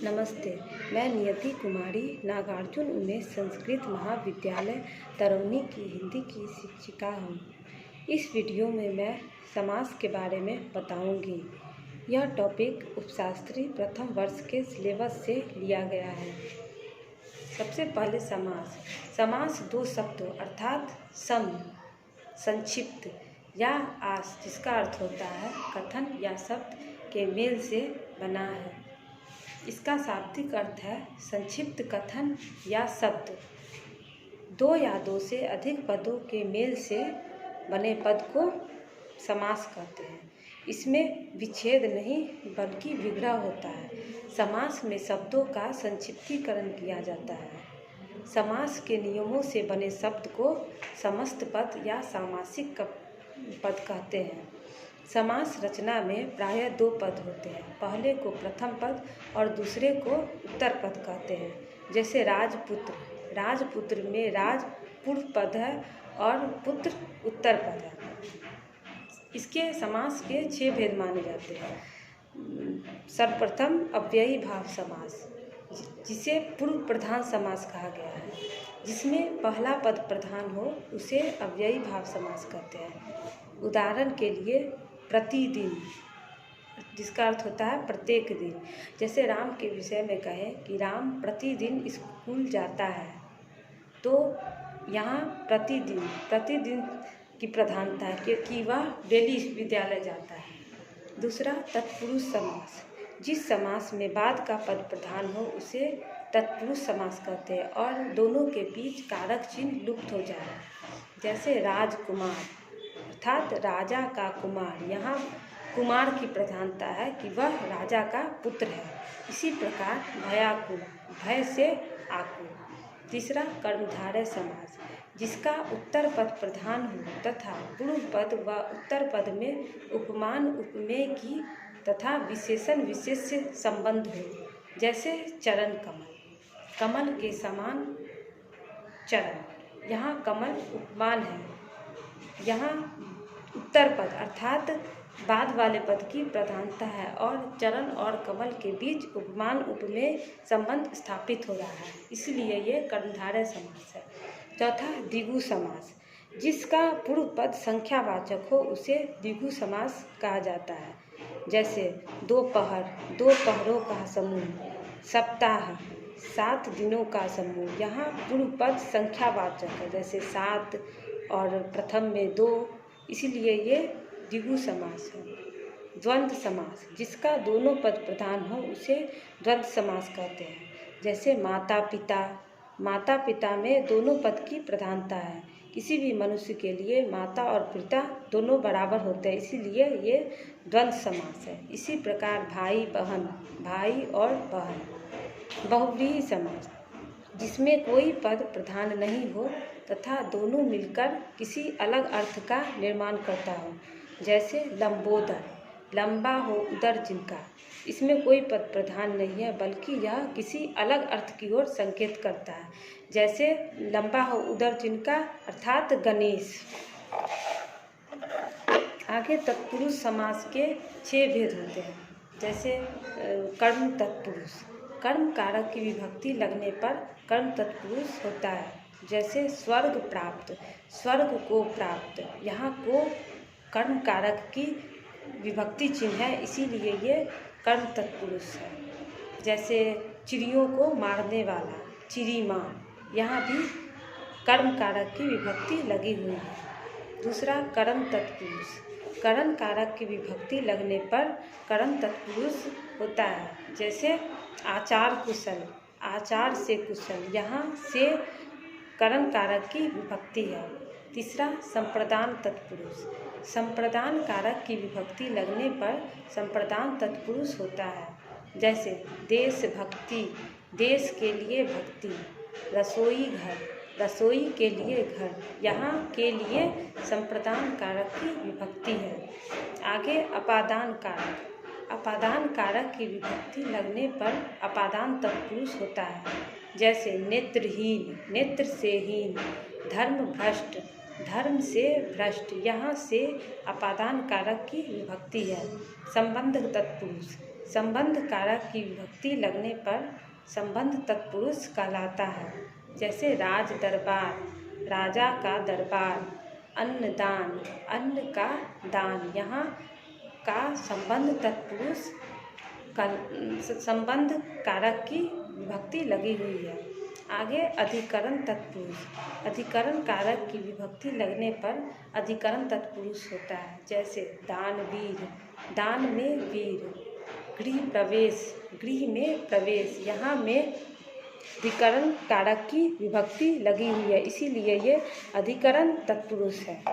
नमस्ते। मैं नियति कुमारी नागार्जुन उमेश संस्कृत महाविद्यालय तरौनी की हिंदी की शिक्षिका हूँ। इस वीडियो में मैं समास के बारे में बताऊँगी। यह टॉपिक उपशास्त्री प्रथम वर्ष के सिलेबस से लिया गया है। सबसे पहले समास। समास दो शब्दों अर्थात सम, संक्षिप्त या आस, जिसका अर्थ होता है कथन या शब्द के मेल से बना है। इसका शाब्दिक अर्थ है संक्षिप्त कथन या शब्द। दो या दो से अधिक पदों के मेल से बने पद को समास कहते हैं। इसमें विच्छेद नहीं बल्कि विग्रह होता है। समास में शब्दों का संक्षिप्तीकरण किया जाता है। समास के नियमों से बने शब्द को समस्त पद या सामासिक पद कहते हैं। समास रचना में प्रायः दो पद होते हैं। पहले को प्रथम पद और दूसरे को उत्तर पद कहते हैं। जैसे राजपुत्र। राजपुत्र में राज पूर्व पद है और पुत्र उत्तर पद है। इसके समास के 6 भेद माने जाते हैं। सर्वप्रथम अव्ययी भाव समास, जिसे पूर्व प्रधान समास कहा गया है। जिसमें पहला पद प्रधान हो उसे अव्ययी भाव समास कहते हैं। उदाहरण के लिए प्रतिदिन, जिसका अर्थ होता है प्रत्येक दिन। जैसे राम के विषय में कहें कि राम प्रतिदिन स्कूल जाता है, तो यहाँ प्रतिदिन की प्रधानता है क्योंकि वह डेली विद्यालय जाता है। दूसरा तत्पुरुष समास। जिस समास में बाद का पद प्रधान हो उसे तत्पुरुष समास कहते हैं और दोनों के बीच कारक चिन्ह लुप्त हो जाए। जैसे राजकुमार अर्थात राजा का कुमार। यहाँ कुमार की प्रधानता है कि वह राजा का पुत्र है। इसी प्रकार भयाकुल, भय से आकुल। तीसरा कर्मधारय समास, जिसका उत्तर पद प्रधान हो तथा पूर्व पद व उत्तर पद में उपमान उपमेय की तथा विशेषण विशेष्य संबंध हो। जैसे चरण कमल, कमल के समान चरण। यहाँ कमल उपमान है। यहाँ उत्तर पद अर्थात बाद वाले पद की प्रधानता है और चरण और कमल के बीच उपमान उपमेय संबंध स्थापित हो रहा है, इसलिए ये कर्मधारय समास है। चौथा द्विगु समास। जिसका पूर्व पद संख्यावाचक हो उसे द्विगु समास कहा जाता है। जैसे दोपहर, दो पहरों का समूह। सप्ताह, 7 दिनों का समूह। यहाँ पूर्व पद संख्यावाचक है, जैसे 7 और प्रथम में 2, इसीलिए ये द्विगु समास है। द्वंद्व समास। जिसका दोनों पद प्रधान हो उसे द्वंद्व समास कहते हैं। जैसे माता पिता। माता पिता में दोनों पद की प्रधानता है। किसी भी मनुष्य के लिए माता और पिता दोनों बराबर होते हैं, इसीलिए ये द्वंद्व समास है। इसी प्रकार भाई बहन, भाई और बहन। बहुव्रीहि समास, जिसमें कोई पद प्रधान नहीं हो तथा दोनों मिलकर किसी अलग अर्थ का निर्माण करता हो। जैसे लंबोदर, लंबा हो उदर जिनका। इसमें कोई पद प्रधान नहीं है बल्कि यह किसी अलग अर्थ की ओर संकेत करता है। जैसे लंबा हो उदर जिनका अर्थात गणेश। आगे तत्पुरुष समास के 6 भेद होते हैं। जैसे कर्म तत्पुरुष। कर्म कारक की विभक्ति लगने पर कर्म तत्पुरुष होता है। जैसे स्वर्ग प्राप्त, स्वर्ग को प्राप्त। यहाँ को कर्म कारक की विभक्ति चिन्ह है, इसीलिए ये कर्म तत्पुरुष है। जैसे चिड़ियों को मारने वाला, चिड़ीमान। यहाँ भी कर्म कारक की विभक्ति लगी हुई है। दूसरा कर्म तत्पुरुष। कर्म कारक की विभक्ति लगने पर कर्म तत्पुरुष होता है। जैसे आचार कुशल, आचार से कुशल। यहाँ से कर्म कारक की विभक्ति है। तीसरा संप्रदान तत्पुरुष। संप्रदान कारक की विभक्ति लगने पर संप्रदान तत्पुरुष होता है। जैसे देशभक्ति, देश के लिए भक्ति। रसोई घर, रसोई के लिए घर। यहाँ के लिए संप्रदान कारक की विभक्ति है। आगे अपादान कारक। अपादान कारक की विभक्ति लगने पर अपादान तत्पुरुष होता है। जैसे नेत्रहीन, नेत्र से हीन। धर्म भ्रष्ट, धर्म से भ्रष्ट। यहाँ से अपादान कारक की विभक्ति है। संबंध तत्पुरुष। संबंध कारक की विभक्ति लगने पर संबंध तत्पुरुष कहलाता है। जैसे राज दरबार, राजा का दरबार। अन्नदान, अन्न का दान। यहाँ का संबंध तत्पुरुष संबंध कारक की विभक्ति लगी हुई है। आगे अधिकरण तत्पुरुष। अधिकरण कारक की विभक्ति लगने पर अधिकरण तत्पुरुष होता है। जैसे दानवीर, दान में वीर। गृह प्रवेश, गृह में प्रवेश। यहाँ में अधिकरण कारक की विभक्ति लगी हुई है, इसीलिए ये अधिकरण तत्पुरुष है।